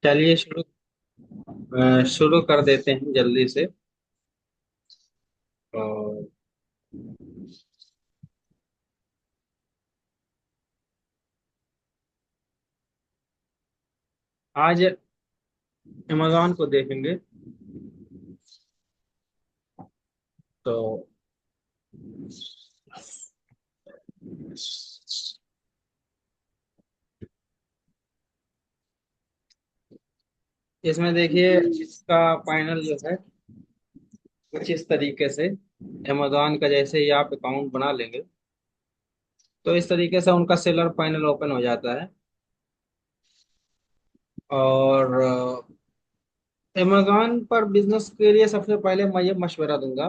चलिए शुरू कर देते हैं जल्दी से। और आज अमेजोन को देखेंगे। तो इसमें देखिए, इसका फाइनल जो है कुछ इस तरीके से। अमेजोन का जैसे ही आप अकाउंट बना लेंगे तो इस तरीके से उनका सेलर फाइनल ओपन हो जाता है। और अमेजोन पर बिजनेस के लिए सबसे पहले मैं ये मशवरा दूंगा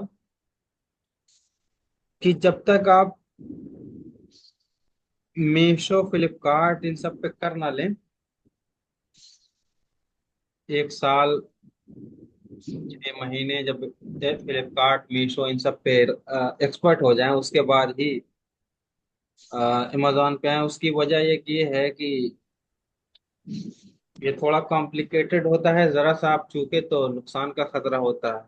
कि जब तक आप मीशो फ्लिपकार्ट इन सब पे कर ना लें, एक साल 6 महीने जब फ्लिपकार्ट मीशो इन सब पे एक्सपर्ट हो जाएं उसके बाद ही अमेजोन पे आए। उसकी वजह ये है कि ये थोड़ा कॉम्प्लिकेटेड होता है, जरा सा आप चूके तो नुकसान का खतरा होता है।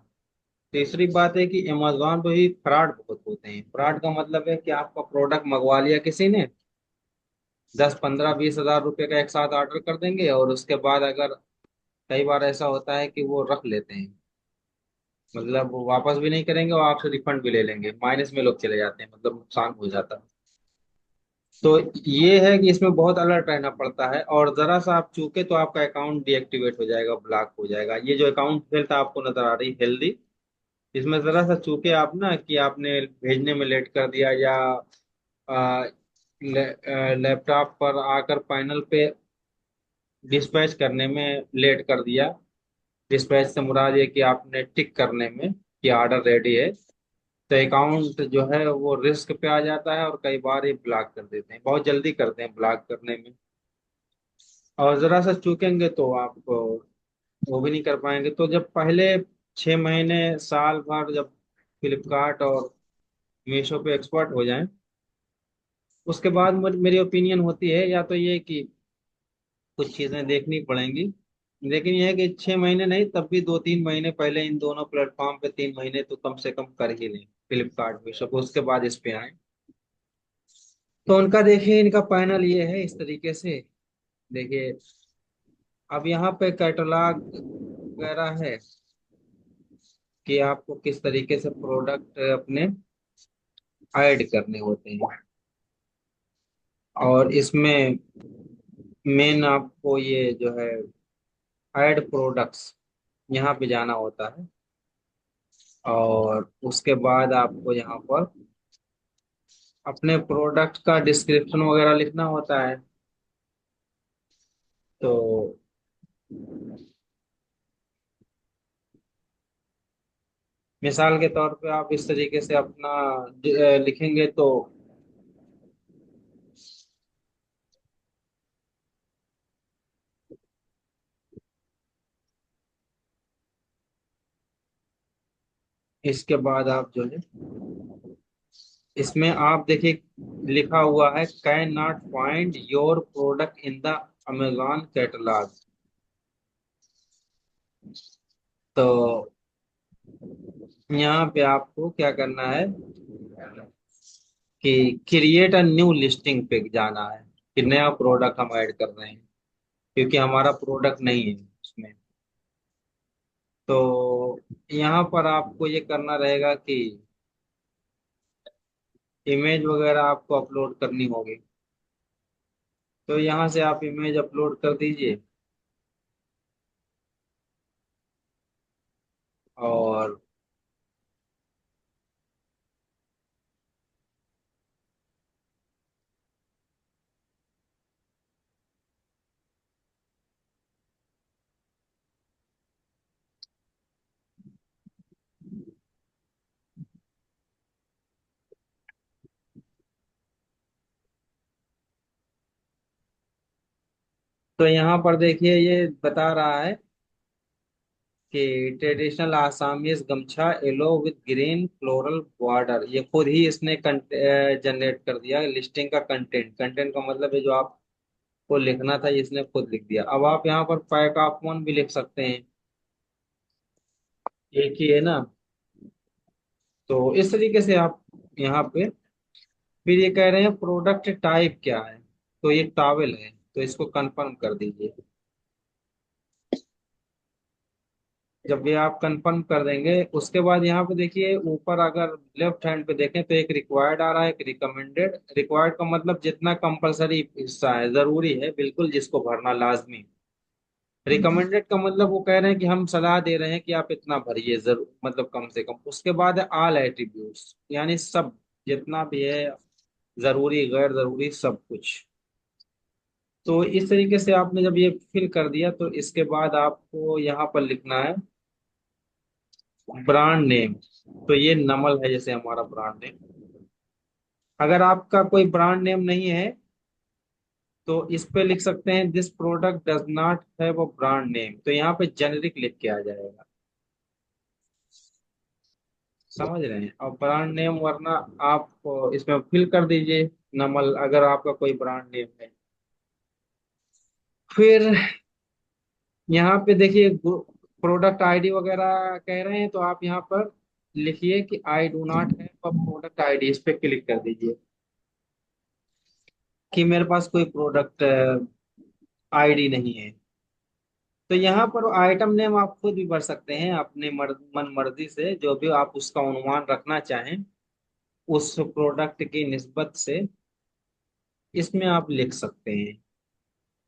तीसरी बात है कि अमेजोन पे ही फ्रॉड बहुत होते हैं। फ्रॉड का मतलब है कि आपका प्रोडक्ट मंगवा लिया किसी ने, 10 15 20 हज़ार रुपए का एक साथ ऑर्डर कर देंगे, और उसके बाद अगर कई बार ऐसा होता है कि वो रख लेते हैं, मतलब वो वापस भी नहीं करेंगे और आपसे रिफंड भी ले लेंगे, माइनस में लोग चले जाते हैं, मतलब नुकसान हो जाता है। तो ये है कि इसमें बहुत अलर्ट रहना पड़ता है, और जरा सा आप चूके तो आपका अकाउंट डीएक्टिवेट हो जाएगा, ब्लॉक हो जाएगा। ये जो अकाउंट हेल्थ आपको नजर आ रही हेल्दी, इसमें जरा सा चूके आप ना कि आपने भेजने में लेट कर दिया, या लैपटॉप पर आकर पैनल पे डिस्पैच करने में लेट कर दिया। डिस्पैच से मुराद ये कि आपने टिक करने में कि ऑर्डर रेडी है, तो अकाउंट जो है वो रिस्क पे आ जाता है, और कई बार ये ब्लॉक कर देते हैं, बहुत जल्दी करते हैं ब्लॉक करने में। और जरा सा चूकेंगे तो आप वो भी नहीं कर पाएंगे। तो जब पहले 6 महीने साल भर जब फ्लिपकार्ट और मीशो पे एक्सपर्ट हो जाएं, उसके बाद मेरी ओपिनियन होती है या तो ये कि कुछ चीजें देखनी पड़ेंगी। लेकिन यह है कि 6 महीने नहीं, तब भी 2 3 महीने पहले इन दोनों प्लेटफॉर्म पे 3 महीने तो कम से कम कर ही लें, फ्लिपकार्ट मीशो को, उसके बाद इस पे आए। तो उनका देखिए, इनका पैनल ये है इस तरीके से। देखिए, अब यहाँ पे कैटलॉग वगैरह है कि आपको किस तरीके से प्रोडक्ट अपने ऐड करने होते हैं। और इसमें मेन आपको ये जो है ऐड प्रोडक्ट्स, यहाँ पे जाना होता है। और उसके बाद आपको यहाँ पर अपने प्रोडक्ट का डिस्क्रिप्शन वगैरह लिखना होता है। तो मिसाल के तौर पे आप इस तरीके से अपना लिखेंगे तो इसके बाद आप जो है इसमें आप देखिए, लिखा हुआ है can not find your product in the Amazon catalogue. तो यहाँ पे आपको क्या करना है कि क्रिएट अ न्यू लिस्टिंग पे जाना है, कि नया प्रोडक्ट हम ऐड कर रहे हैं, क्योंकि हमारा प्रोडक्ट नहीं है उसमें। तो यहाँ पर आपको ये करना रहेगा कि इमेज वगैरह आपको अपलोड करनी होगी। तो यहाँ से आप इमेज अपलोड कर दीजिए। और तो यहाँ पर देखिए, ये बता रहा है कि ट्रेडिशनल आसामीज गमछा yellow with green floral border. ये खुद ही इसने जनरेट कर दिया लिस्टिंग का कंटेंट। कंटेंट का मतलब है जो आप को लिखना था, इसने खुद लिख दिया। अब आप यहाँ पर पैक ऑफ वन भी लिख सकते हैं, एक ही है ना। तो इस तरीके से आप यहाँ पे, फिर ये कह रहे हैं प्रोडक्ट टाइप क्या है, तो ये टॉवेल है, तो इसको कंफर्म कर दीजिए। जब ये आप कंफर्म कर देंगे, उसके बाद यहाँ पे देखिए ऊपर अगर लेफ्ट हैंड पे देखें तो एक रिक्वायर्ड आ रहा है, एक रिकमेंडेड। रिक्वायर्ड का मतलब जितना कंपलसरी हिस्सा है, जरूरी है बिल्कुल, जिसको भरना लाजमी। रिकमेंडेड का मतलब वो कह रहे हैं कि हम सलाह दे रहे हैं कि आप इतना भरिए जरूर, मतलब कम से कम। उसके बाद है ऑल एट्रीब्यूट्स, यानी सब जितना भी है, जरूरी गैर जरूरी सब कुछ। तो इस तरीके से आपने जब ये फिल कर दिया, तो इसके बाद आपको यहाँ पर लिखना है ब्रांड नेम। तो ये नमल है जैसे हमारा ब्रांड नेम। अगर आपका कोई ब्रांड नेम नहीं है, तो इस पे लिख सकते हैं this product does not have a brand name, तो यहाँ पे जेनेरिक लिख के आ जाएगा। समझ रहे हैं? और ब्रांड नेम वरना आप इसमें फिल कर दीजिए नमल, अगर आपका कोई ब्रांड नेम है। फिर यहाँ पे देखिए प्रोडक्ट आईडी वगैरह कह रहे हैं, तो आप यहाँ पर लिखिए कि I do not have a product ID, इस पे क्लिक कर दीजिए कि मेरे पास कोई प्रोडक्ट आईडी नहीं है। तो यहाँ पर आइटम नेम आप खुद भी भर सकते हैं अपने मन मर्जी से, जो भी आप उसका अनुमान रखना चाहें उस प्रोडक्ट की निस्बत से, इसमें आप लिख सकते हैं।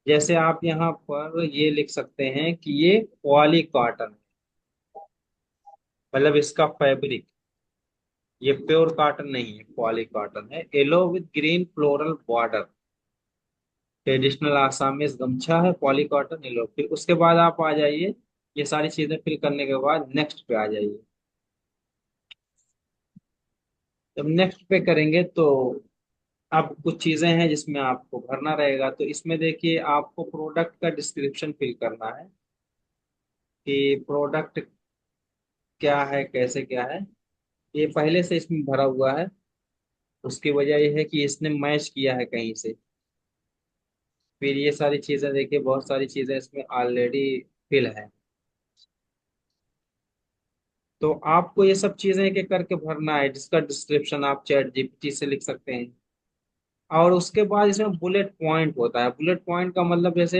जैसे आप यहाँ पर ये लिख सकते हैं कि ये पॉली कॉटन, मतलब इसका फैब्रिक, ये प्योर कॉटन नहीं है, पॉली कॉटन है, yellow with green floral border, traditional Assamese गमछा है, पॉली कॉटन येलो। फिर उसके बाद आप आ जाइए, ये सारी चीजें फिल करने के बाद नेक्स्ट पे आ जाइए। जब नेक्स्ट पे करेंगे तो अब कुछ चीजें हैं जिसमें आपको भरना रहेगा। तो इसमें देखिए आपको प्रोडक्ट का डिस्क्रिप्शन फिल करना है कि प्रोडक्ट क्या है, कैसे क्या है। ये पहले से इसमें भरा हुआ है, उसकी वजह यह है कि इसने मैच किया है कहीं से। फिर ये सारी चीजें देखिए, बहुत सारी चीजें इसमें ऑलरेडी फिल है। तो आपको ये सब चीजें एक एक करके भरना है, जिसका डिस्क्रिप्शन आप चैट जीपीटी से लिख सकते हैं। और उसके बाद इसमें बुलेट पॉइंट होता है। बुलेट पॉइंट का मतलब जैसे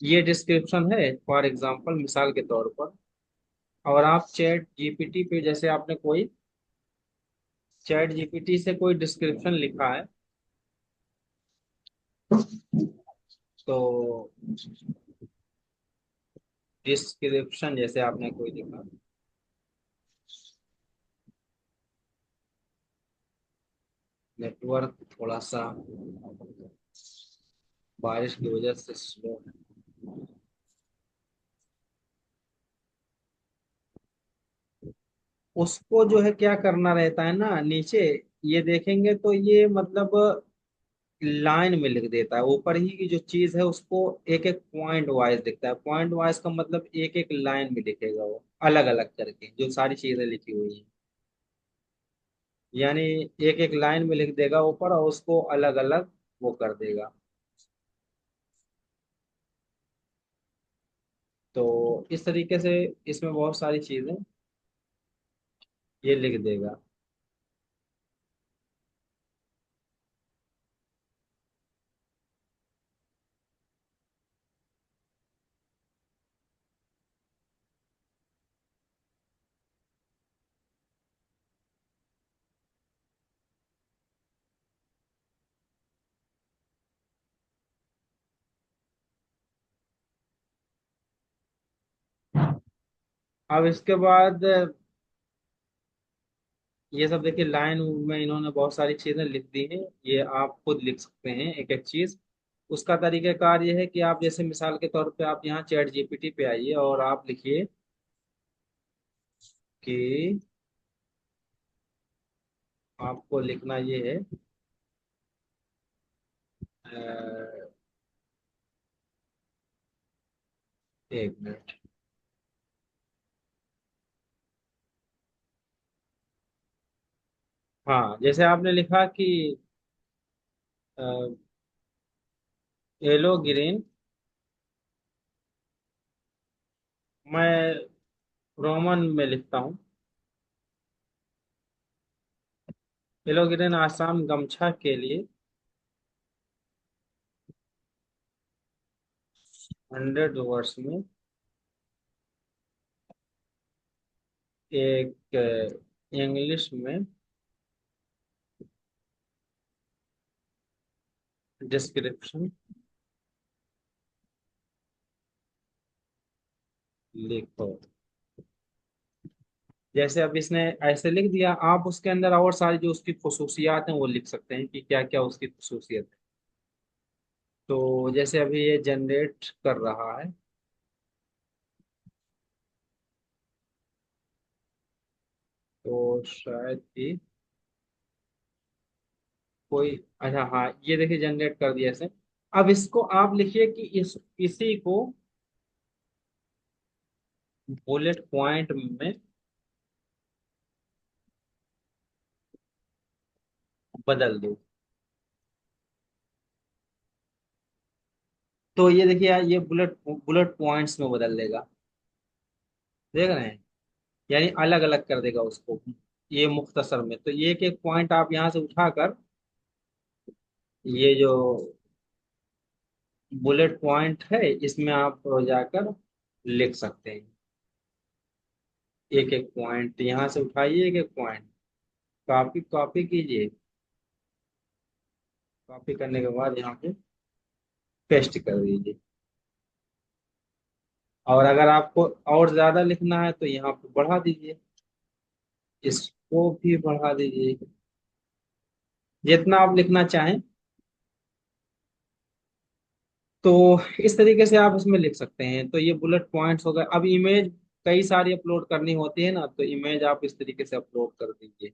ये डिस्क्रिप्शन है फॉर एग्जांपल, मिसाल के तौर पर, और आप चैट जीपीटी पे जैसे आपने कोई चैट जीपीटी से कोई डिस्क्रिप्शन लिखा है, तो डिस्क्रिप्शन जैसे आपने कोई लिखा, नेटवर्क थोड़ा सा बारिश की वजह से स्लो है। उसको जो है क्या करना रहता है ना, नीचे ये देखेंगे तो ये मतलब लाइन में लिख देता है। ऊपर ही की जो चीज है उसको एक एक पॉइंट वाइज लिखता है। पॉइंट वाइज का मतलब एक एक लाइन में लिखेगा वो, अलग अलग करके जो सारी चीजें लिखी हुई हैं। यानी एक एक लाइन में लिख देगा ऊपर, और उसको अलग अलग वो कर देगा। तो इस तरीके से इसमें बहुत सारी चीजें ये लिख देगा। अब इसके बाद ये सब देखिए लाइन में इन्होंने बहुत सारी चीजें लिख दी हैं, ये आप खुद लिख सकते हैं एक एक चीज। उसका तरीकाकार ये है कि आप जैसे मिसाल के तौर पे आप यहाँ चैट जीपीटी पे आइए और आप लिखिए कि आपको लिखना ये है, अ, एक मिनट। हाँ, जैसे आपने लिखा कि येलो ग्रीन, मैं रोमन में लिखता हूँ। येलो ग्रीन आसाम गमछा के लिए 100 वर्ड्स में एक इंग्लिश में डिस्क्रिप्शन लिखो। जैसे अब इसने ऐसे लिख दिया, आप उसके अंदर और सारी जो उसकी खसूसियात हैं वो लिख सकते हैं कि क्या क्या उसकी खसूसियत है। तो जैसे अभी ये जनरेट कर रहा है, तो शायद कि कोई, अच्छा हाँ, ये देखिए जनरेट कर दिया इसे। अब इसको आप लिखिए कि इसी को बुलेट पॉइंट में बदल दो। तो ये देखिए यार, ये बुलेट बुलेट पॉइंट्स में बदल देगा। देख रहे हैं, यानी अलग अलग कर देगा उसको। ये मुख्तसर में तो ये एक एक पॉइंट आप यहाँ से उठाकर, ये जो बुलेट पॉइंट है इसमें आप जाकर लिख सकते हैं। एक एक पॉइंट यहाँ से उठाइए, एक एक पॉइंट कॉपी कॉपी कीजिए। कॉपी करने के बाद यहाँ पे पेस्ट कर दीजिए। और अगर आपको और ज्यादा लिखना है तो यहाँ पे बढ़ा दीजिए, इसको भी बढ़ा दीजिए, जितना आप लिखना चाहें। तो इस तरीके से आप इसमें लिख सकते हैं। तो ये बुलेट पॉइंट्स हो गए। अब इमेज कई सारी अपलोड करनी होती है ना, तो इमेज आप इस तरीके से अपलोड कर दीजिए।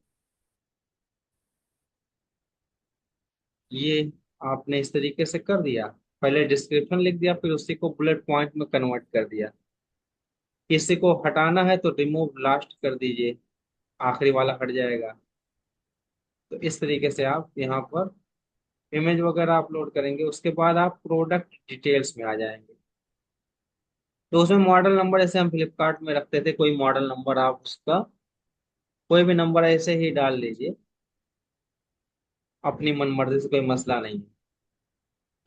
ये आपने इस तरीके से कर दिया। पहले डिस्क्रिप्शन लिख दिया, फिर उसी को बुलेट पॉइंट में कन्वर्ट कर दिया। किसी को हटाना है तो रिमूव लास्ट कर दीजिए, आखिरी वाला हट जाएगा। तो इस तरीके से आप यहाँ पर इमेज वगैरह अपलोड करेंगे। उसके बाद आप प्रोडक्ट डिटेल्स में आ जाएंगे। तो उसमें मॉडल नंबर, जैसे हम फ्लिपकार्ट में रखते थे कोई मॉडल नंबर, आप उसका कोई भी नंबर ऐसे ही डाल लीजिए, अपनी मन मर्जी से, कोई मसला नहीं है।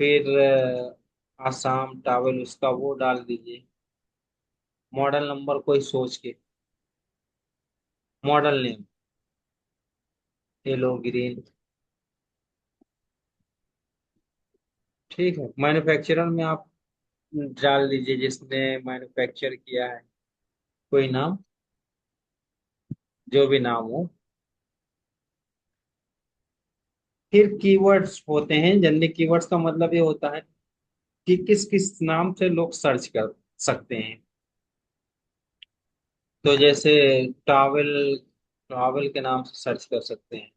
फिर आसाम टावल उसका वो डाल दीजिए, मॉडल नंबर कोई सोच के, मॉडल नेम येलो ग्रीन। ठीक है, मैन्युफैक्चरर में आप डाल दीजिए जिसने मैन्युफैक्चर किया है, कोई नाम, जो भी नाम हो। फिर कीवर्ड्स होते हैं। जनरली कीवर्ड्स का मतलब ये होता है कि किस किस नाम से लोग सर्च कर सकते हैं। तो जैसे ट्रैवल, ट्रैवल के नाम से सर्च कर सकते हैं।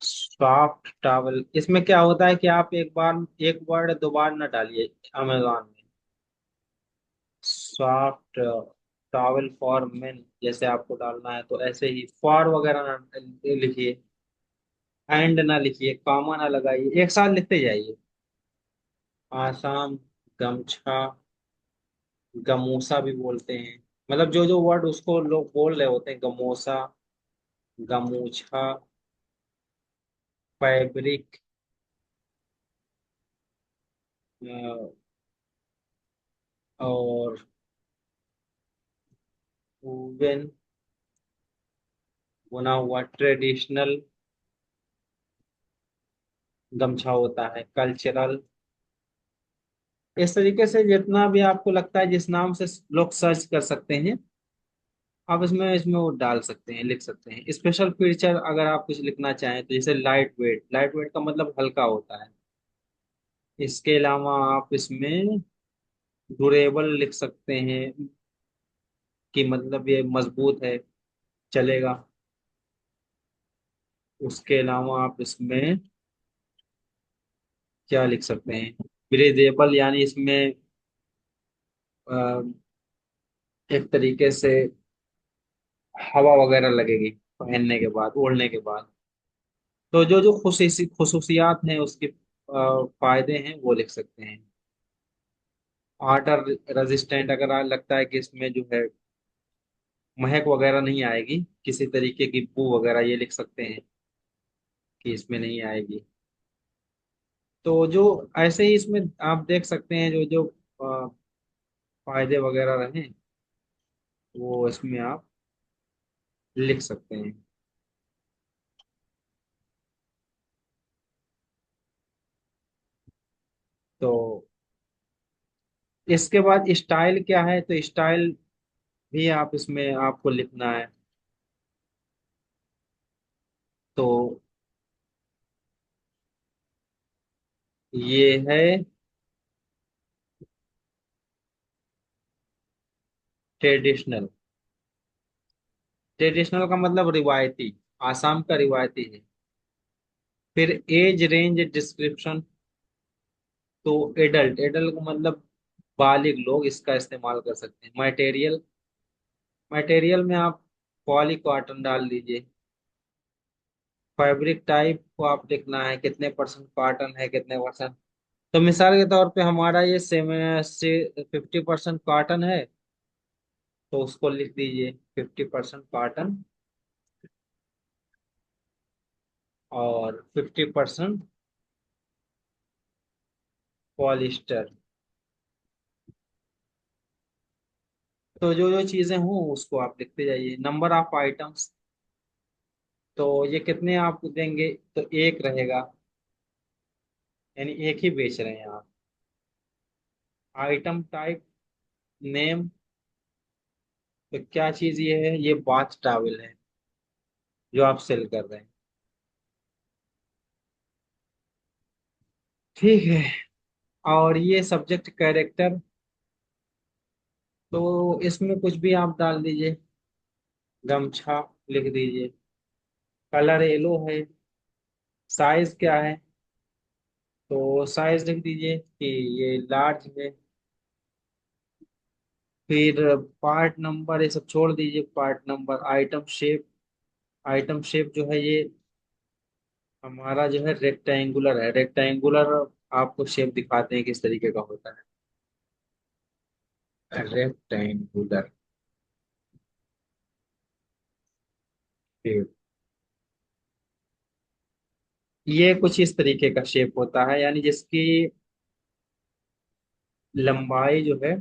सॉफ्ट ट्रैवल, इसमें क्या होता है कि आप एक बार एक वर्ड दो बार ना डालिए अमेजोन में। सॉफ्ट ट्रैवल फॉर मेन जैसे आपको डालना है, तो ऐसे ही फॉर वगैरह ना लिखिए, एंड ना लिखिए, कॉमा ना लगाइए, एक साथ लिखते जाइए। आसाम गमछा, गमोसा भी बोलते हैं। मतलब जो जो वर्ड उसको लोग बोल रहे होते हैं, गमोसा, गमूछा, फैब्रिक, और वुवन, बुना हुआ, ट्रेडिशनल गमछा होता है, कल्चरल। इस तरीके से जितना भी आपको लगता है जिस नाम से लोग सर्च कर सकते हैं, आप इसमें इसमें वो डाल सकते हैं, लिख सकते हैं। स्पेशल फीचर अगर आप कुछ लिखना चाहें तो जैसे लाइट वेट, लाइट वेट का मतलब हल्का होता है। इसके अलावा आप इसमें ड्यूरेबल लिख सकते हैं, कि मतलब ये मजबूत है, चलेगा। उसके अलावा आप इसमें क्या लिख सकते हैं, ब्रीदेबल, यानी इसमें अ, एक तरीके से हवा वगैरह लगेगी पहनने के बाद, ओढ़ने के बाद। तो जो जो खुसूसियात हैं उसकी फायदे हैं वो लिख सकते हैं। वाटर रेजिस्टेंट, अगर लगता है कि इसमें जो है महक वगैरह नहीं आएगी, किसी तरीके की बू वगैरह, ये लिख सकते हैं कि इसमें नहीं आएगी। तो जो ऐसे ही इसमें आप देख सकते हैं जो जो अ, फायदे वगैरह रहे वो इसमें आप लिख सकते हैं। तो इसके बाद स्टाइल क्या है, तो स्टाइल भी आप इसमें आपको लिखना है। तो ये है ट्रेडिशनल। ट्रेडिशनल का मतलब रिवायती, आसाम का रिवायती है। फिर एज रेंज डिस्क्रिप्शन, तो एडल्ट, एडल्ट का मतलब बालिग लोग इसका इस्तेमाल कर सकते हैं। मटेरियल, मटेरियल में आप पॉली कॉटन डाल दीजिए। फैब्रिक टाइप को आप लिखना है, कितने परसेंट कॉटन है, कितने परसेंट। तो मिसाल के तौर पे हमारा ये से 50% कॉटन है, तो उसको लिख दीजिए 50% कॉटन और 50% पॉलिस्टर। तो जो जो चीजें हों उसको आप लिखते जाइए। नंबर ऑफ आइटम्स, तो ये कितने आप देंगे, तो एक रहेगा, यानी एक ही बेच रहे हैं आप। आइटम टाइप, नेम, तो क्या चीज ये है, ये बाथ टॉवल है जो आप सेल कर रहे हैं। ठीक है। और ये सब्जेक्ट कैरेक्टर, तो इसमें कुछ भी आप डाल दीजिए। गमछा लिख दीजिए। कलर येलो है। साइज क्या है, तो साइज लिख दीजिए कि ये लार्ज है। फिर पार्ट नंबर ये सब छोड़ दीजिए। Part number, item shape, item shape जो है ये हमारा जो है रेक्टेंगुलर है। रेक्टेंगुलर आपको शेप दिखाते हैं किस तरीके का होता है। रेक्टेंगुलर शेप, ये कुछ इस तरीके का शेप होता है, यानी जिसकी लंबाई जो है,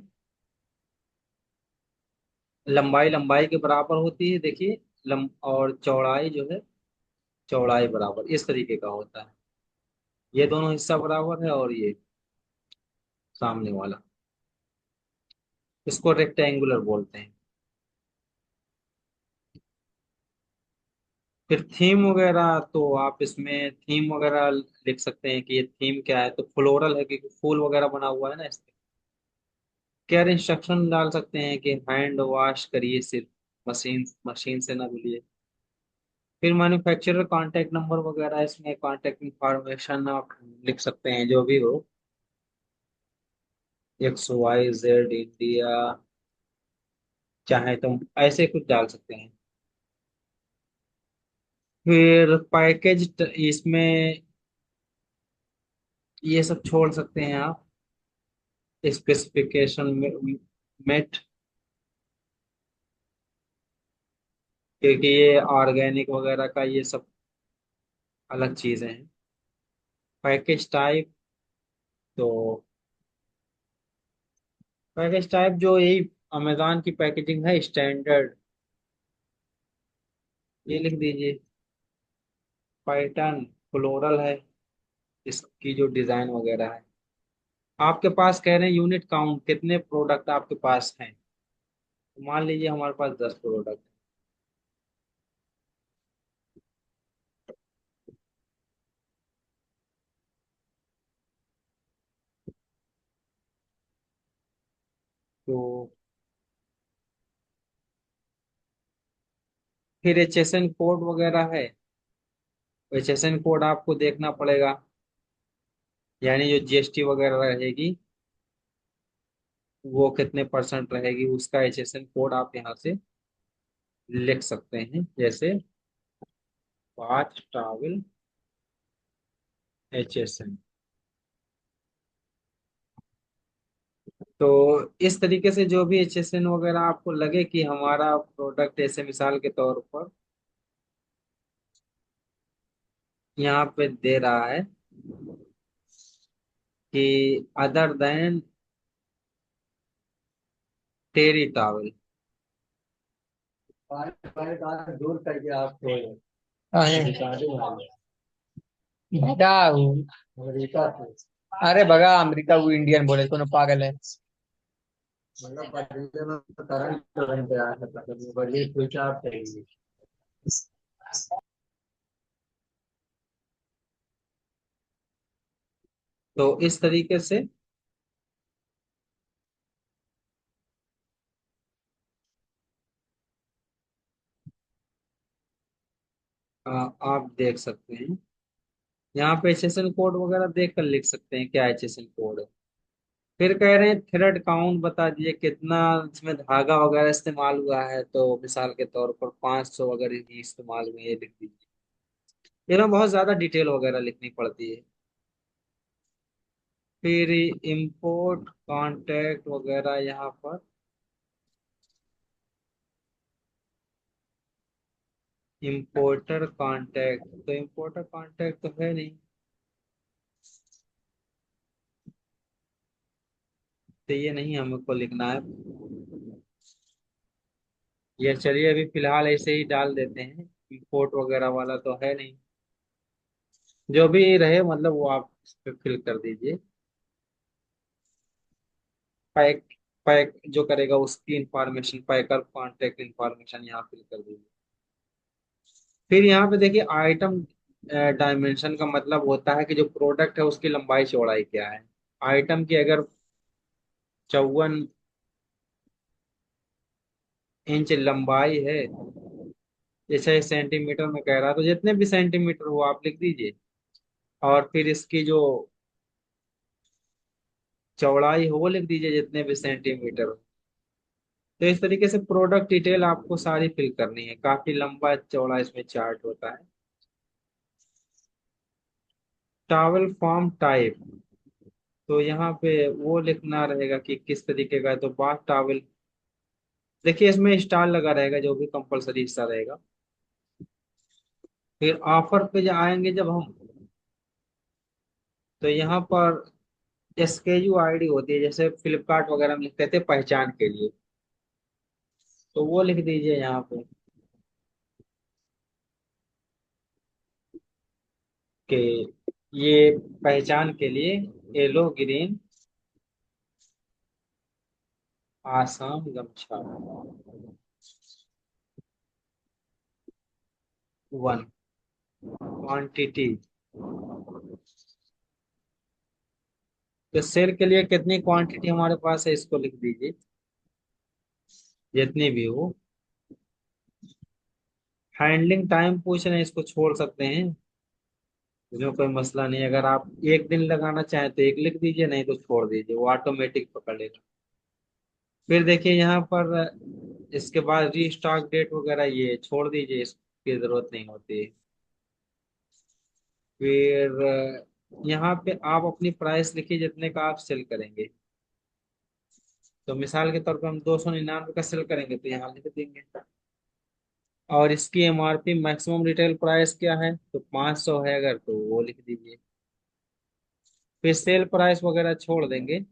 लंबाई लंबाई के बराबर होती है, देखिए। और चौड़ाई जो है चौड़ाई बराबर, इस तरीके का होता है। ये दोनों हिस्सा बराबर है और ये सामने वाला, इसको रेक्टेंगुलर बोलते हैं। फिर थीम वगैरह, तो आप इसमें थीम वगैरह लिख सकते हैं कि ये थीम क्या है, तो फ्लोरल है क्योंकि फूल वगैरह बना हुआ है ना इसमें। केयर इंस्ट्रक्शन डाल सकते हैं कि हैंड वॉश करिए सिर्फ, मशीन मशीन से ना धुलिए। फिर मैन्युफैक्चरर कांटेक्ट नंबर वगैरह, इसमें कांटेक्ट इंफॉर्मेशन आप लिख सकते हैं जो भी हो। XYZ इंडिया, चाहे तो ऐसे कुछ डाल सकते हैं। फिर पैकेज, इसमें ये सब छोड़ सकते हैं आप। स्पेसिफिकेशन मेट, क्योंकि ये ऑर्गेनिक वगैरह का ये सब अलग चीजें हैं। पैकेज टाइप, तो पैकेज टाइप जो यही अमेजोन की पैकेजिंग है स्टैंडर्ड, ये लिख दीजिए। पैटर्न फ्लोरल है, इसकी जो डिजाइन वगैरह है। आपके पास कह रहे हैं यूनिट काउंट, कितने प्रोडक्ट आपके पास हैं। तो मान लीजिए हमारे पास 10 प्रोडक्ट, तो फिर HSN कोड वगैरह है। HSN कोड आपको देखना पड़ेगा, यानी जो GST वगैरह रहेगी वो कितने परसेंट रहेगी, उसका HSN कोड आप यहाँ से लिख सकते हैं। जैसे बाथ टॉवल HSN, तो इस तरीके से जो भी एचएसएन वगैरह आपको लगे कि हमारा प्रोडक्ट, ऐसे मिसाल के तौर पर यहाँ पे दे रहा है कि अदर देन टेरी टॉवल। दूर करके आपको अमेरिका बेटा वो अमेरिका से। अरे भगा अमेरिका, वो इंडियन बोले कौन पागल है। मतलब बदले में करंट करंट तैयार करता है, बड़ी स्विच ऑफ करेंगे। तो इस तरीके से आप देख सकते हैं, यहाँ पे एचएसएन कोड वगैरह देख कर लिख सकते हैं क्या एचएसएन कोड है। फिर कह रहे हैं थ्रेड काउंट बता दीजिए कितना इसमें धागा वगैरह इस्तेमाल हुआ है, तो मिसाल के तौर पर 500 अगर ही इस्तेमाल हुई है लिख दीजिए। ये ना बहुत ज्यादा डिटेल वगैरह लिखनी पड़ती है। फिर इंपोर्ट कांटेक्ट वगैरह यहाँ पर इंपोर्टर कांटेक्ट, तो इंपोर्टर कांटेक्ट तो है नहीं, तो ये नहीं हमको लिखना है। ये चलिए अभी फिलहाल ऐसे ही डाल देते हैं, इंपोर्ट वगैरह वाला तो है नहीं। जो भी रहे मतलब वो आप इस पे फिल कर दीजिए। पैक, पैक जो करेगा उसकी इंफॉर्मेशन, पैकर कांटेक्ट इंफॉर्मेशन यहाँ फिल कर दीजिए। फिर यहाँ पे देखिए आइटम डायमेंशन का मतलब होता है कि जो प्रोडक्ट है उसकी लंबाई चौड़ाई क्या है। आइटम की अगर 54 इंच लंबाई है, जैसे सेंटीमीटर में कह रहा है, तो जितने भी सेंटीमीटर हो आप लिख दीजिए। और फिर इसकी जो चौड़ाई हो वो लिख दीजिए, जितने भी सेंटीमीटर हो। तो इस तरीके से प्रोडक्ट डिटेल आपको सारी फिल करनी है, काफी लंबा चौड़ा इसमें चार्ट होता है। टॉवल फॉर्म टाइप, तो यहाँ पे वो लिखना रहेगा कि किस तरीके का है, तो बाथ टॉवल। देखिए इसमें स्टार लगा रहेगा जो भी कंपलसरी हिस्सा रहेगा। फिर ऑफर पे जब आएंगे जब हम, तो यहाँ पर एसकेयू आईडी होती है, जैसे फ्लिपकार्ट वगैरह में लिखते थे पहचान के लिए, तो वो लिख दीजिए यहाँ पे कि ये पहचान के लिए येलो ग्रीन आसाम गमछा 1 क्वांटिटी। तो सेल के लिए कितनी क्वांटिटी हमारे पास है इसको लिख दीजिए, जितनी भी हो। हैंडलिंग टाइम पूछ रहे हैं, इसको छोड़ सकते हैं, इसमें कोई मसला नहीं। अगर आप एक दिन लगाना चाहें तो एक लिख दीजिए, नहीं तो छोड़ दीजिए, वो ऑटोमेटिक पकड़ लेगा। फिर देखिए यहाँ पर इसके बाद रीस्टॉक डेट वगैरह ये छोड़ दीजिए, इसकी जरूरत नहीं होती है। फिर यहाँ पे आप अपनी प्राइस लिखिए जितने का आप सेल करेंगे। तो मिसाल के तौर पर हम 299 का सेल करेंगे तो यहाँ लिख देंगे। और इसकी एमआरपी मैक्सिमम रिटेल प्राइस क्या है, तो 500 है अगर, तो वो लिख दीजिए। फिर सेल प्राइस वगैरह छोड़ देंगे,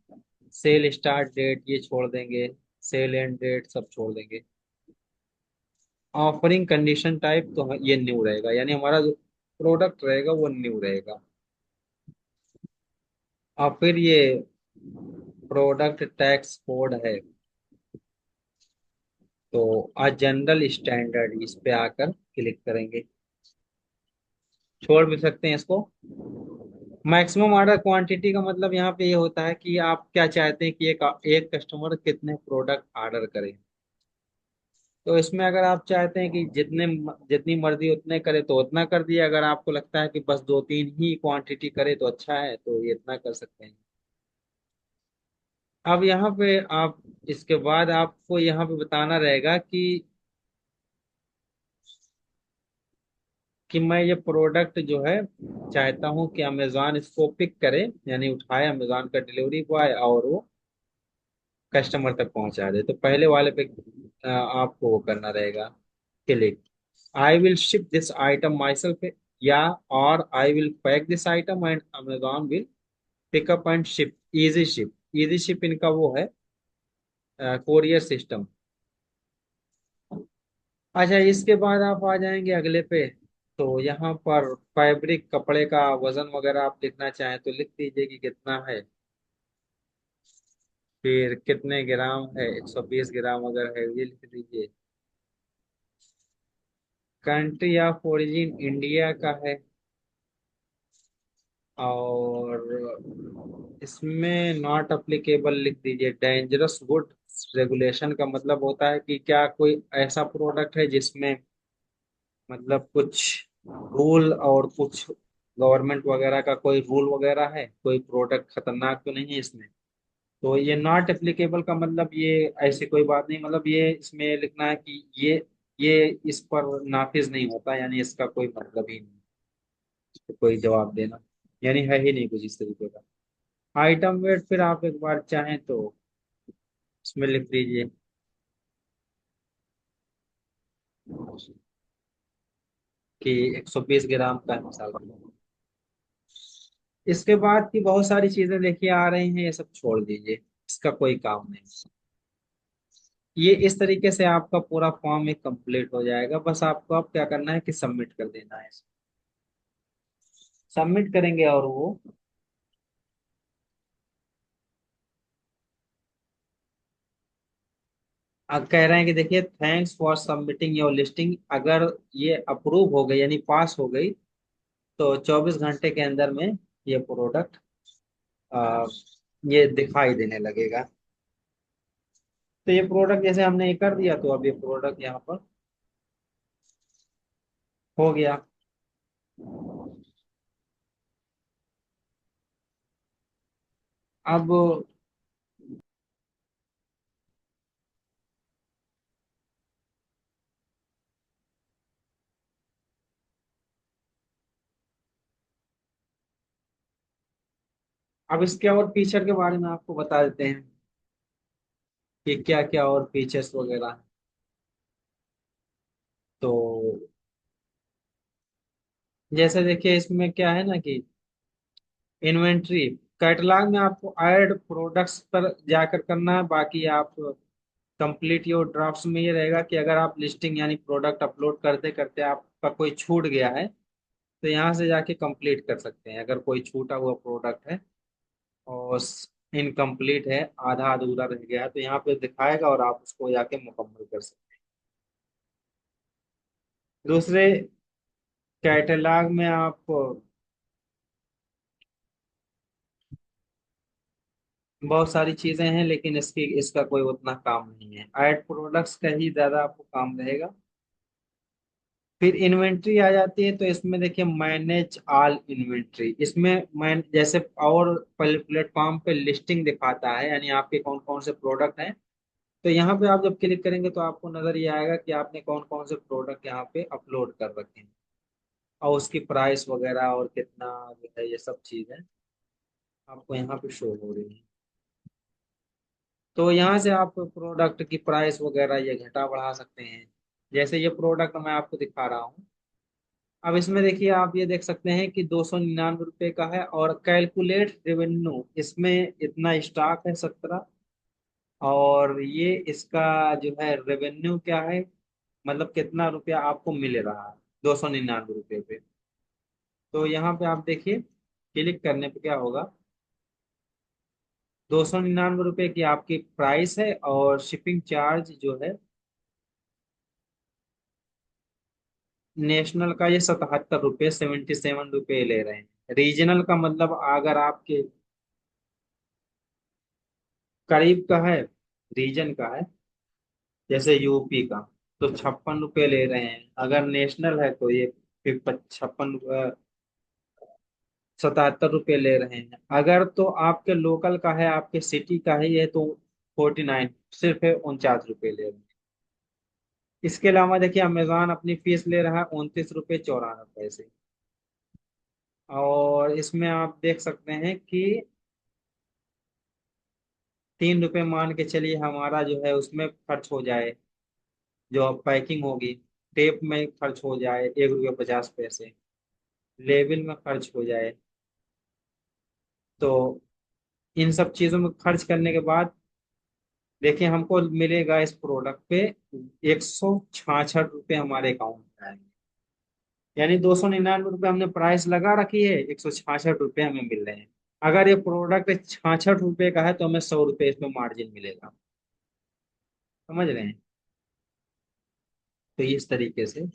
सेल स्टार्ट डेट ये छोड़ देंगे, सेल एंड डेट सब छोड़ देंगे। ऑफरिंग कंडीशन टाइप तो ये न्यू रहेगा, यानी हमारा जो प्रोडक्ट रहेगा वो न्यू रहेगा। और फिर ये प्रोडक्ट टैक्स कोड है, तो जनरल स्टैंडर्ड इस पे आकर क्लिक करेंगे। छोड़ भी सकते हैं इसको। मैक्सिमम ऑर्डर क्वांटिटी का मतलब यहाँ पे ये होता है कि आप क्या चाहते हैं कि एक एक कस्टमर कितने प्रोडक्ट ऑर्डर करे। तो इसमें अगर आप चाहते हैं कि जितनी मर्जी उतने करे तो उतना कर दिए, अगर आपको लगता है कि बस 2-3 ही क्वांटिटी करे तो अच्छा है, तो ये इतना कर सकते हैं। अब यहाँ पे आप, इसके बाद आपको यहाँ पे बताना रहेगा कि मैं ये प्रोडक्ट जो है चाहता हूँ कि अमेजोन इसको पिक करे, यानी उठाए अमेजोन का डिलीवरी बॉय, और वो कस्टमर तक पहुंचा दे। तो पहले वाले पे आपको वो करना रहेगा, click. I will ship this item my self, या और I will pack this item and Amazon will pick up and ship. Easy ship, easy ship इनका वो है कोरियर सिस्टम। अच्छा, इसके बाद आप आ जाएंगे अगले पे। तो यहाँ पर फैब्रिक, कपड़े का वजन वगैरह आप लिखना चाहें तो लिख दीजिए कि कितना है। फिर कितने ग्राम है, 120 ग्राम अगर है ये लिख दीजिए। कंट्री ऑफ ओरिजिन इंडिया का है। और इसमें नॉट अप्लीकेबल लिख दीजिए। डेंजरस गुड रेगुलेशन का मतलब होता है कि क्या कोई ऐसा प्रोडक्ट है जिसमें मतलब कुछ रूल और कुछ गवर्नमेंट वगैरह का कोई रूल वगैरह है, कोई प्रोडक्ट खतरनाक तो नहीं है इसमें। तो ये नॉट एप्लीकेबल का मतलब ये ऐसी कोई बात नहीं, मतलब ये इसमें लिखना है कि ये इस पर नाफिज नहीं होता, यानी इसका कोई मतलब ही नहीं। तो कोई जवाब देना यानी है ही नहीं कुछ इस तरीके का। आइटम वेट फिर आप एक बार चाहें तो इसमें लिख दीजिए कि 120 ग्राम का मसाला। इसके बाद की बहुत सारी चीजें देखिए आ रही हैं, ये सब छोड़ दीजिए, इसका कोई काम नहीं। ये इस तरीके से आपका पूरा फॉर्म एक कंप्लीट हो जाएगा। बस आपको अब क्या करना है कि सबमिट कर देना है। सबमिट करेंगे और वो अब कह रहे हैं कि देखिए thanks for submitting your listing. अगर ये अप्रूव हो गई यानी पास हो गई तो 24 घंटे के अंदर में ये प्रोडक्ट ये दिखाई देने लगेगा। तो ये प्रोडक्ट जैसे हमने ये कर दिया तो अब ये प्रोडक्ट यहाँ पर हो गया। अब अब इसके और फीचर के बारे में आपको बता देते हैं कि क्या क्या और फीचर्स वगैरह हैं। तो जैसे देखिए इसमें क्या है ना कि इन्वेंट्री कैटलॉग में आपको ऐड प्रोडक्ट्स पर जाकर करना है। बाकी आप कंप्लीट योर ड्राफ्ट्स में ये रहेगा कि अगर आप लिस्टिंग यानी प्रोडक्ट अपलोड करते करते आपका कोई छूट गया है तो यहाँ से जाके कंप्लीट कर सकते हैं। अगर कोई छूटा हुआ प्रोडक्ट है और इनकम्प्लीट है, आधा अधूरा रह गया है, तो यहाँ पे दिखाएगा और आप उसको जाके मुकम्मल कर सकते हैं। दूसरे कैटलॉग में आप बहुत सारी चीजें हैं लेकिन इसका कोई उतना काम नहीं है। ऐड प्रोडक्ट्स का ही ज्यादा आपको काम रहेगा। फिर इन्वेंट्री आ जाती है तो इसमें देखिए मैनेज ऑल इन्वेंट्री। इसमें मैं जैसे और प्लेटफॉर्म पे लिस्टिंग दिखाता है यानी आपके कौन कौन से प्रोडक्ट हैं, तो यहाँ पे आप जब क्लिक करेंगे तो आपको नजर ये आएगा कि आपने कौन कौन से प्रोडक्ट यहाँ पे अपलोड कर रखे हैं और उसकी प्राइस वगैरह और कितना जो है ये सब चीजें आपको यहाँ पे शो हो रही है। तो यहाँ से आप प्रोडक्ट की प्राइस वगैरह ये घटा बढ़ा सकते हैं। जैसे ये प्रोडक्ट मैं आपको दिखा रहा हूँ। अब इसमें देखिए आप ये देख सकते हैं कि 299 रुपये का है और कैलकुलेट रेवेन्यू, इसमें इतना स्टॉक है 17। और ये इसका जो है रेवेन्यू क्या है, मतलब कितना रुपया आपको मिल रहा है 299 रुपये पे। तो यहाँ पे आप देखिए क्लिक करने पे क्या होगा, 299 रुपये की आपकी प्राइस है और शिपिंग चार्ज जो है नेशनल का ये 77 रुपये 77 रुपये ले रहे हैं। रीजनल का मतलब अगर आपके करीब का है, रीजन का है, जैसे यूपी का, तो 56 रुपये ले रहे हैं। अगर नेशनल है तो ये फिर 56, 77 रुपये ले रहे हैं। अगर तो आपके लोकल का है, आपके सिटी का है ये, तो 49, सिर्फ है 49 रुपये ले रहे हैं। इसके अलावा देखिए अमेजोन अपनी फीस ले रहा है 29 रुपये 94 पैसे। और इसमें आप देख सकते हैं कि 3 रुपए मान के चलिए हमारा जो है उसमें खर्च हो जाए, जो पैकिंग होगी, टेप में खर्च हो जाए 1 रुपये 50 पैसे, लेबल में खर्च हो जाए। तो इन सब चीजों में खर्च करने के बाद देखिए हमको मिलेगा इस प्रोडक्ट पे 166 रुपये हमारे अकाउंट में आएंगे। यानी 299 रुपये हमने प्राइस लगा रखी है, 166 रुपये हमें मिल रहे हैं। अगर ये प्रोडक्ट 66 रुपये का है तो हमें 100 रुपये इसमें मार्जिन मिलेगा। समझ रहे हैं? तो इस तरीके से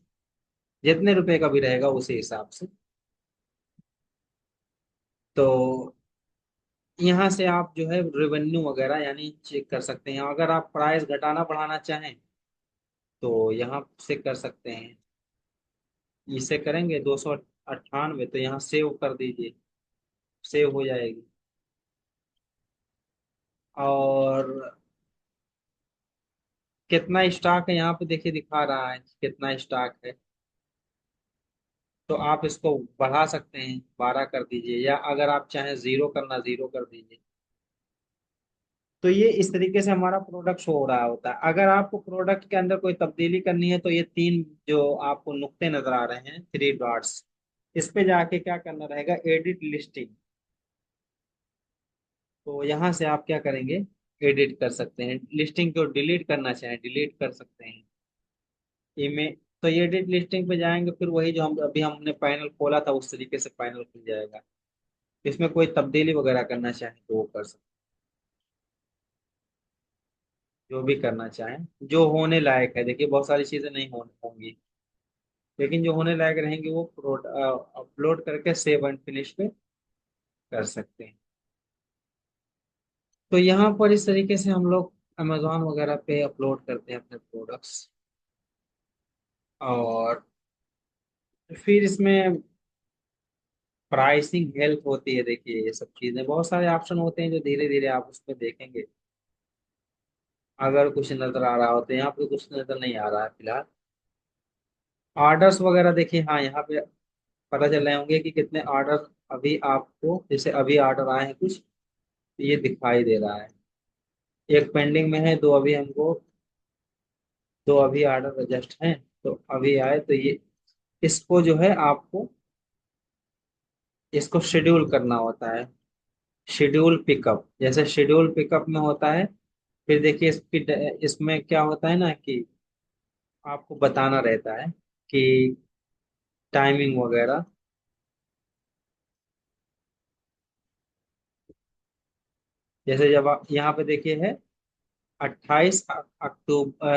जितने रुपए का भी रहेगा उसी हिसाब से। तो यहाँ से आप जो है रेवेन्यू वगैरह यानी चेक कर सकते हैं। अगर आप प्राइस घटाना बढ़ाना चाहें तो यहाँ से कर सकते हैं। इसे करेंगे 298, तो यहाँ सेव कर दीजिए, सेव हो जाएगी। और कितना स्टॉक है यहाँ पे देखिए, दिखा रहा है कितना स्टॉक है। तो आप इसको बढ़ा सकते हैं, 12 कर दीजिए, या अगर आप चाहें जीरो करना, जीरो कर दीजिए। तो ये इस तरीके से हमारा प्रोडक्ट शो हो रहा होता है। अगर आपको प्रोडक्ट के अंदर कोई तब्दीली करनी है तो ये तीन जो आपको नुक्ते नजर आ रहे हैं, 3 डॉट्स, इस पे जाके क्या करना रहेगा, एडिट लिस्टिंग। तो यहाँ से आप क्या करेंगे, एडिट कर सकते हैं। लिस्टिंग को डिलीट करना चाहें डिलीट कर सकते हैं। इमेज, तो ये एडिट लिस्टिंग पे जाएंगे, फिर वही जो हम अभी हमने पैनल खोला था उस तरीके से पैनल खुल जाएगा। इसमें कोई तब्दीली वगैरह करना चाहें तो वो कर सकते हैं, जो भी करना चाहें जो होने लायक है। देखिए बहुत सारी चीजें नहीं होंगी, लेकिन जो होने लायक रहेंगे वो अपलोड करके सेव एंड फिनिश पे कर सकते हैं। तो यहाँ पर इस तरीके से हम लोग अमेजोन वगैरह पे अपलोड करते हैं अपने प्रोडक्ट्स। और फिर इसमें प्राइसिंग हेल्प होती है। देखिए ये सब चीजें, बहुत सारे ऑप्शन होते हैं जो धीरे धीरे आप उसमें देखेंगे। अगर कुछ नजर आ रहा हो तो यहाँ पे कुछ नजर नहीं आ रहा है फिलहाल। ऑर्डर्स वगैरह देखिए, हाँ यहाँ पे पता चल रहे होंगे कि कितने ऑर्डर अभी आपको, जैसे अभी ऑर्डर आए हैं कुछ, तो ये दिखाई दे रहा है। एक पेंडिंग में है, दो अभी हमको, दो अभी ऑर्डर जस्ट हैं, तो अभी आए। तो ये इसको जो है आपको इसको शेड्यूल करना होता है। शेड्यूल पिकअप, जैसे शेड्यूल पिकअप में होता है। फिर देखिए इसकी इसमें क्या होता है ना कि आपको बताना रहता है कि टाइमिंग वगैरह। जैसे जब आप यहाँ पे देखिए है 28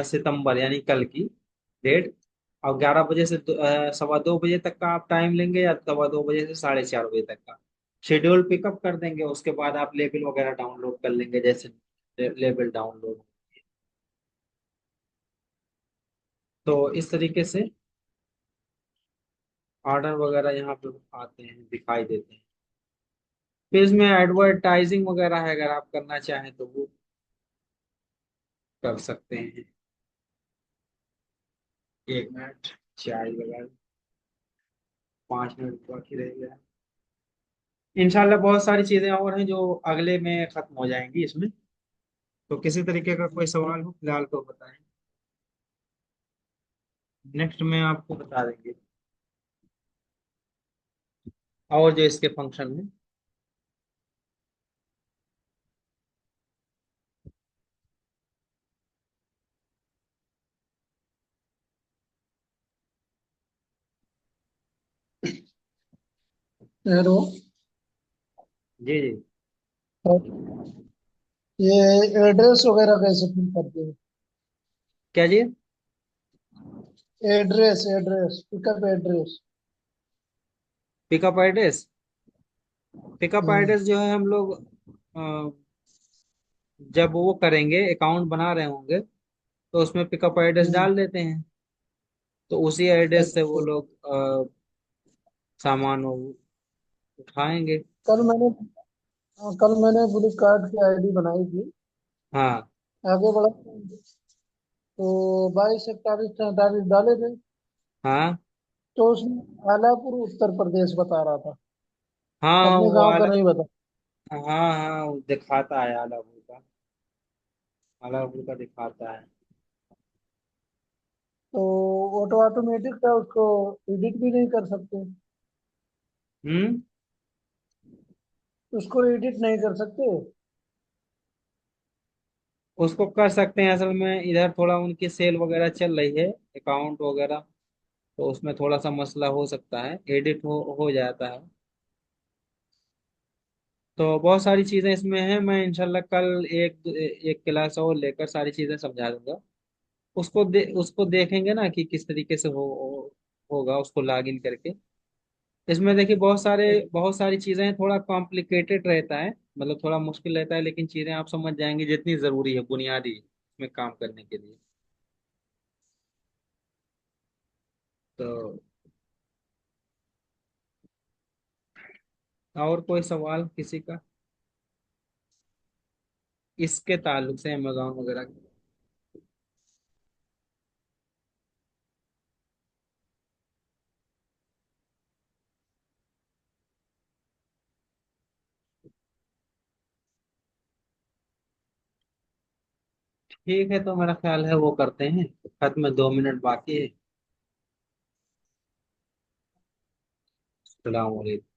सितंबर यानी कल की डेट, और 11 बजे से 2:15 बजे तक का आप टाइम लेंगे, या 2:15 बजे से 4:30 बजे तक का शेड्यूल पिकअप कर देंगे। उसके बाद आप लेबल वगैरह डाउनलोड कर लेंगे, जैसे लेबल डाउनलोड। तो इस तरीके से ऑर्डर वगैरह यहाँ पे आते हैं, दिखाई देते हैं। फिर इसमें एडवर्टाइजिंग वगैरह है, अगर आप करना चाहें तो वो कर सकते हैं। 1 मिनट, चाय वगैरह, 5 मिनट बाकी रह गया। इंशाल्लाह बहुत सारी चीजें और हैं जो अगले में खत्म हो जाएंगी इसमें। तो किसी तरीके का कोई सवाल हो फिलहाल तो बताएं, नेक्स्ट में आपको बता देंगे। और जो इसके फंक्शन है, हेलो। जी जी। ये एड्रेस वगैरह कैसे फिल करते हैं? क्या जी? Address address pickup address. Pickup address, pickup hmm. Address जो है हम लोग जब वो करेंगे, अकाउंट बना रहे होंगे, तो उसमें पिकअप एड्रेस हम्म। डाल देते हैं। तो उसी एड्रेस से वो अच्छा। लोग सामान वो उठाएंगे। कल मैंने फ्लिपकार्ट की आईडी बनाई थी। हाँ आगे बढ़ा तो 22 27 48 डाले थे। हाँ तो उसमें आलापुर उत्तर प्रदेश बता रहा था। हाँ अपने वो गांव का आला, नहीं बता। हाँ हाँ वो दिखाता है आला का। अलग का दिखाता है। तो ऑटो ऑटोमेटिक का उसको एडिट भी नहीं कर सकते? हम्म। उसको एडिट नहीं कर सकते? उसको कर सकते हैं, असल में इधर थोड़ा उनकी सेल वगैरह चल रही है, अकाउंट वगैरह, तो उसमें थोड़ा सा मसला हो सकता है, एडिट हो जाता है। तो बहुत सारी चीजें इसमें हैं, मैं इंशाल्लाह कल एक एक क्लास और लेकर सारी चीजें समझा दूंगा। उसको देखेंगे ना कि किस तरीके से होगा उसको लॉग इन करके। इसमें देखिए बहुत सारी चीजें हैं, थोड़ा कॉम्प्लिकेटेड रहता है, मतलब थोड़ा मुश्किल रहता है, लेकिन चीजें आप समझ जाएंगे जितनी जरूरी है बुनियादी इसमें काम करने के लिए। तो और कोई सवाल किसी का इसके ताल्लुक से, अमेजोन वगैरह के? ठीक है, तो मेरा ख्याल है वो करते हैं, खत्म, 2 मिनट बाकी है। अस्सलाम वालेकुम।